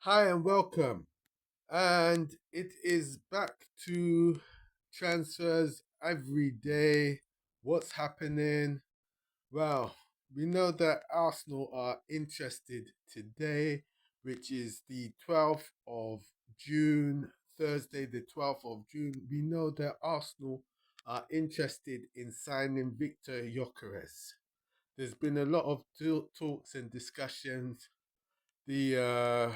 Hi and welcome. And it is back to transfers every day. What's happening? Well, we know that Arsenal are interested today, which is the 12th of June, Thursday, the 12th of June. We know that Arsenal are interested in signing Victor Gyokeres. There's been a lot of talks and discussions. The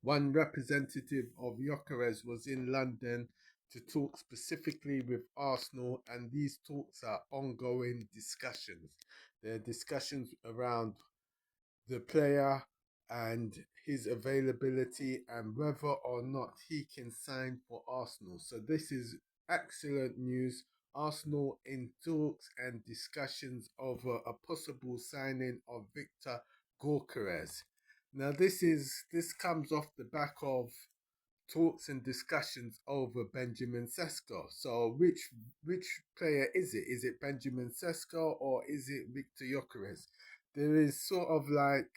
One representative of Gyökeres was in London to talk specifically with Arsenal, and these talks are ongoing discussions. They're discussions around the player and his availability and whether or not he can sign for Arsenal. So this is excellent news. Arsenal in talks and discussions over a possible signing of Victor Gyokeres. Now this comes off the back of talks and discussions over Benjamin Sesko. So which player is it? Is it Benjamin Sesko or is it Victor Gyokeres? There is sort of like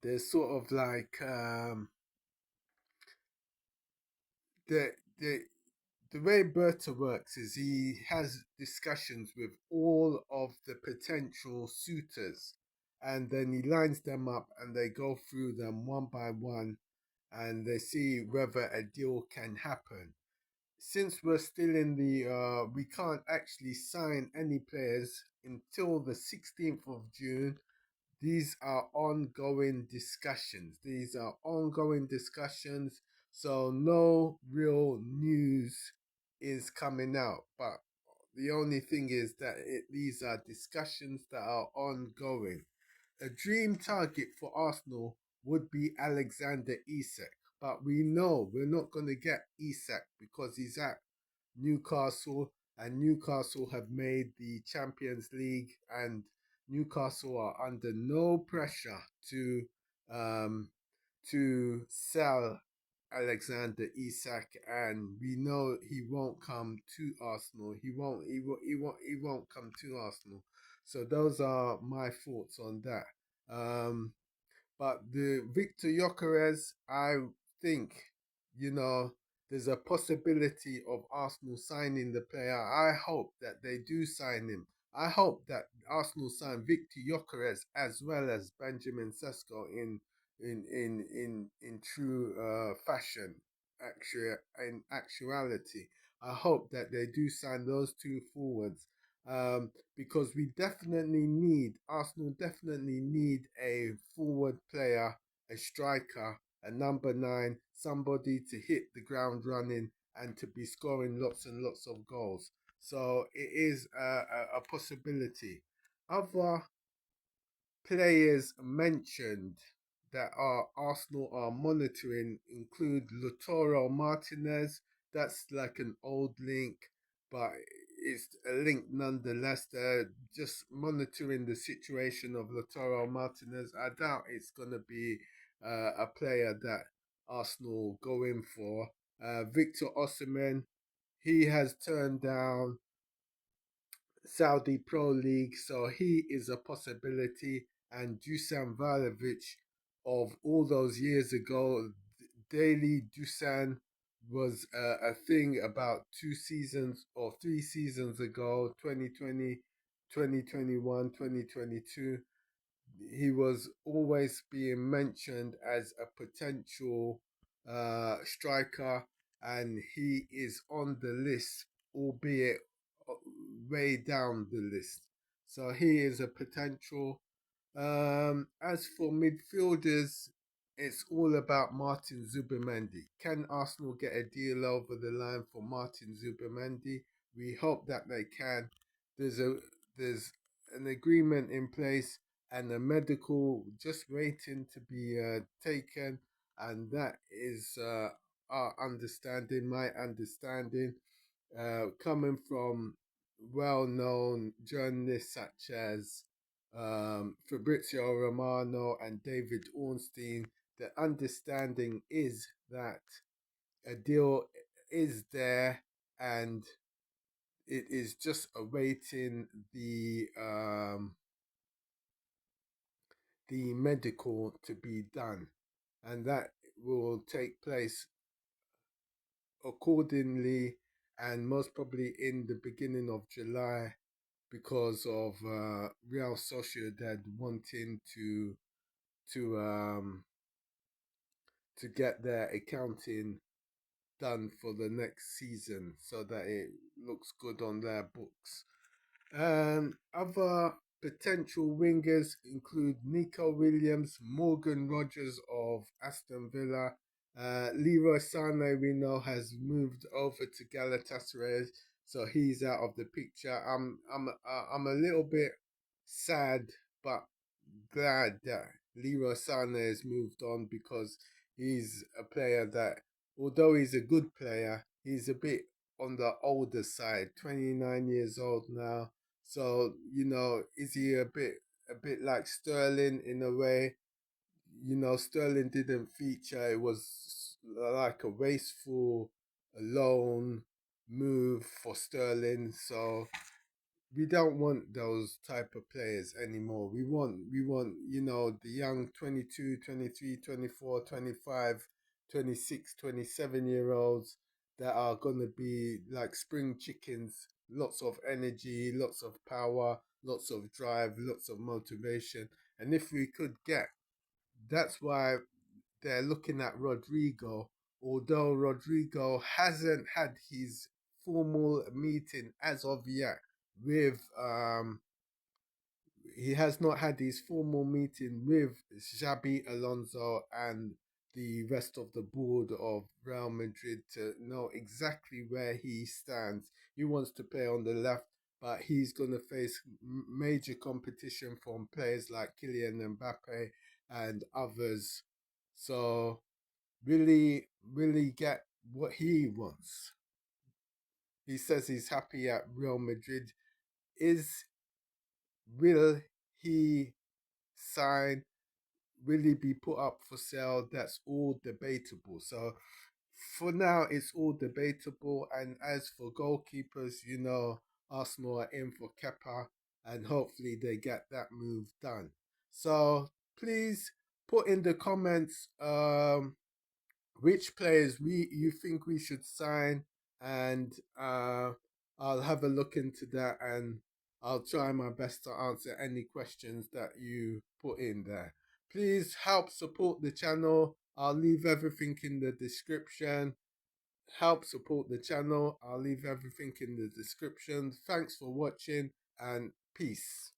there's sort of like the the way Berta works is he has discussions with all of the potential suitors, and then he lines them up and they go through them one by one and they see whether a deal can happen. Since we're still in the we can't actually sign any players until the 16th of June. These are ongoing discussions. These are ongoing discussions. So no real news is coming out. But the only thing is that these are discussions that are ongoing. A dream target for Arsenal would be Alexander Isak. But we know we're not going to get Isak because he's at Newcastle, and Newcastle have made the Champions League, and Newcastle are under no pressure um, to sell Alexander Isak, and we know he won't come to Arsenal. He won't come to Arsenal. So those are my thoughts on that. Um, but the Victor Gyökeres, I think, you know, there's a possibility of Arsenal signing the player. I hope that they do sign him. I hope that Arsenal sign Victor Gyökeres as well as Benjamin Sesko in true fashion. In actuality, I hope that they do sign those two forwards because we definitely need Arsenal definitely need a forward player, a striker, a number nine, somebody to hit the ground running and to be scoring lots and lots of goals. So it is a possibility. Other players mentioned that Arsenal are monitoring include Lautaro Martinez. That's like an old link, but it's a link nonetheless. They're just monitoring the situation of Lautaro Martinez. I doubt it's going to be a player that Arsenal go in for. Victor Osimhen, he has turned down Saudi Pro League, so he is a possibility. And Dusan Vlahovic of all those years ago, Daily Dusan was a thing about 2 seasons or 3 seasons ago, 2020, 2021, 2022. He was always being mentioned as a potential striker, and he is on the list, albeit way down the list. So he is a potential. As for midfielders, it's all about Martin Zubimendi. Can Arsenal get a deal over the line for Martin Zubimendi? We hope that they can. There's a there's an agreement in place and a medical just waiting to be taken, and that is our understanding, my understanding, coming from well-known journalists such as Fabrizio Romano and David Ornstein. The understanding is that a deal is there and it is just awaiting the medical to be done, and that will take place accordingly, and most probably in the beginning of July, because of Real Sociedad wanting to um to get their accounting done for the next season so that it looks good on their books. Other potential wingers include Nico Williams, Morgan Rogers of Aston Villa. Leroy Sané, we know, has moved over to Galatasaray, so he's out of the picture. I'm a little bit sad, but glad that Leroy Sané has moved on, because he's a player that, although he's a good player, he's a bit on the older side. 29 years old now, so is he a bit like Sterling in a way? Sterling didn't feature. It was like a wasteful loan move for Sterling. So we don't want those type of players anymore. We want the young 22, 23, 24, 25, 26, 27 year olds that are going to be like spring chickens, lots of energy, lots of power, lots of drive, lots of motivation. And if we could get, that's why they're looking at Rodrigo, although Rodrigo hasn't had his formal meeting as of yet with he has not had his formal meeting with Xabi Alonso and the rest of the board of Real Madrid to know exactly where he stands. He wants to play on the left, but he's going to face major competition from players like Kylian Mbappe and others. So really, really get what he wants. He says he's happy at Real Madrid. Is Will he sign? Will he be put up for sale? That's all debatable. So for now, it's all debatable. And as for goalkeepers, Arsenal are in for Kepa, and hopefully they get that move done. So please put in the comments which players you think we should sign, and I'll have a look into that, and I'll try my best to answer any questions that you put in there. Please help support the channel. I'll leave everything in the description. Help support the channel. I'll leave everything in the description. Thanks for watching, and peace.